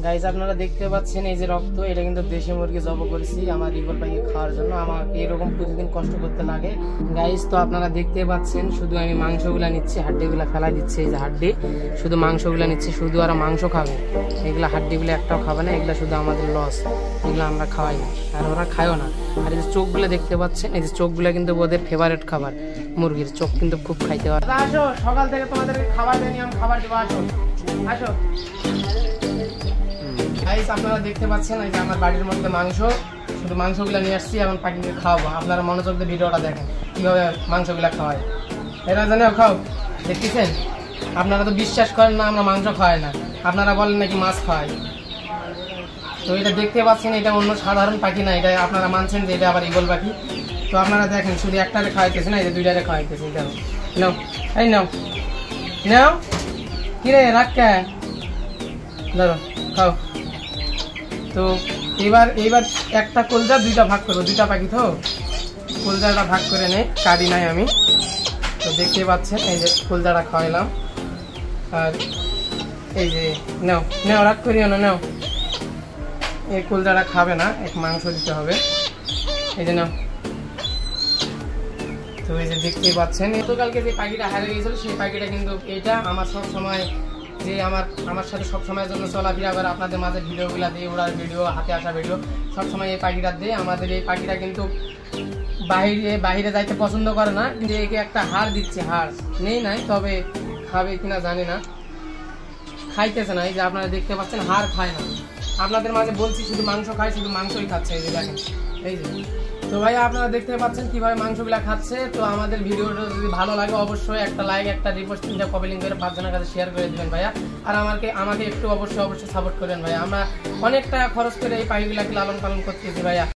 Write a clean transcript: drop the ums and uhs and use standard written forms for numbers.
Guys আপনারা দেখতে পাচ্ছেন এই যে রক্ত, এটা কিন্তু দেশি মুরগি জব করেছি আমার ঈগল পাখি খাওয়ার জন্য। আমাকে এরকম প্রতিদিন কষ্ট করতে লাগে গাইস। তো আপনারা দেখতে পাচ্ছেন শুধু আমি মাংসগুলা নিচ্ছি, হাড্ডিগুলা ফেলাই দিচ্ছি। এই যে হাড্ডি, শুধু মাংসগুলা নিচ্ছি, শুধু আর মাংস খাবে, এগুলা হাড্ডিগুলো একটাও খাবে না, এগুলা শুধু আমাদের লস, এগুলো আমরা খাওয়াই না আর ওরা খায়ও না। আর এই যে চোখগুলো দেখতে পাচ্ছেন, এই যে চোখগুলো কিন্তু ওদের ফেভারিট খাবার, মুরগির চোখ কিন্তু খুব খাইতে হয়। আসো, সকাল থেকে তোমাদেরকে খাবার দেয়নি, আমি খাবার দেবো, আসো আসো। গাইস আপনারা দেখতে পাচ্ছেন এই যে আমার বাড়ির মধ্যে মাংস, শুধু মাংসগুলো নিয়ে আসছি, এখন পাখিকে খাওয়াবো। আপনারা মনোযোগ দিয়ে ভিডিওটা দেখেন কিভাবে মাংসগুলো খাওয়ায়, এরা জানে খাও। দেখতেছেন, আপনারা তো বিশ্বাস করেন না আমরা মাংস খাওয়াই না, আপনারা বলেন নাকি মাছ খাওয়াই। তো এটা দেখতে পাচ্ছেন, এটা অন্য সাধারণ পাখি না, এটা আপনারা মানছেন যে এটা আবার ঈগল পাখি। তো আপনারা দেখেন শুধু একটারে খাওয়াইতেছে না, এই যে দুইটারে খাওয়াইতেছে। দেখো নাও, এই নাও নাও, কিরে রাখা ধরো খাও। তো এইবার একটা কলজা দুইটা ভাগ করবো, দুইটা পাখি তো কলজাটা ভাগ করে নেই, কাটি নাই আমি। তো দেখতে পাচ্ছেন এই যে কলজাটা খাওয়াইলাম, আর এই যে নাও নাও, রাগ করিও না, নাও। এই কলজাটা খাবে না, এক মাংস দিতে হবে, এই যে নাও। তো এই যে দেখতেই পাচ্ছেন গতকালকে যে পাখিটা হারিয়ে গেছিল, সেই পাখিটা কিন্তু এটা আমার সব সময় যে আমার সাথে সবসময়ের জন্য চলাফেরা করে, আপনাদের মাঝে ভিডিওগুলো দিয়ে, ওড়ার ভিডিও, হাতে আসা ভিডিও সবসময় এই পাখিটা দিয়ে। আমাদের এই পাখিটা কিন্তু বাইরে যাইতে পছন্দ করে না, কিন্তু একে একটা হাড় দিচ্ছে, হাড় নেই নাই, তবে খাবে কিনা জানি না, খাইতেছে না। এই যে আপনারা দেখতে পাচ্ছেন হাড় খায় না, আপনাদের মাঝে বলছি শুধু মাংস খায়, শুধু মাংসই খাচ্ছে, এই যে দেখেন এই যে। তো ভাই আপনারা দেখতে পাচ্ছেন কিভাবে মাংসগুলা খাচ্ছে। তো আমাদের ভিডিওটা যদি ভালো লাগে অবশ্যই একটা লাইক, একটা রিপোস্ট, 3টা কমেন্ট করে 5 জনের কাছে শেয়ার করে দিবেন ভাইয়া। আর আমাকে একটু অবশ্যই সাপোর্ট করেন ভাইয়া। আমরা অনেক টাকা খরচ করে এই পাখিগুলাকে লালন পালন করতেছি ভাইয়া।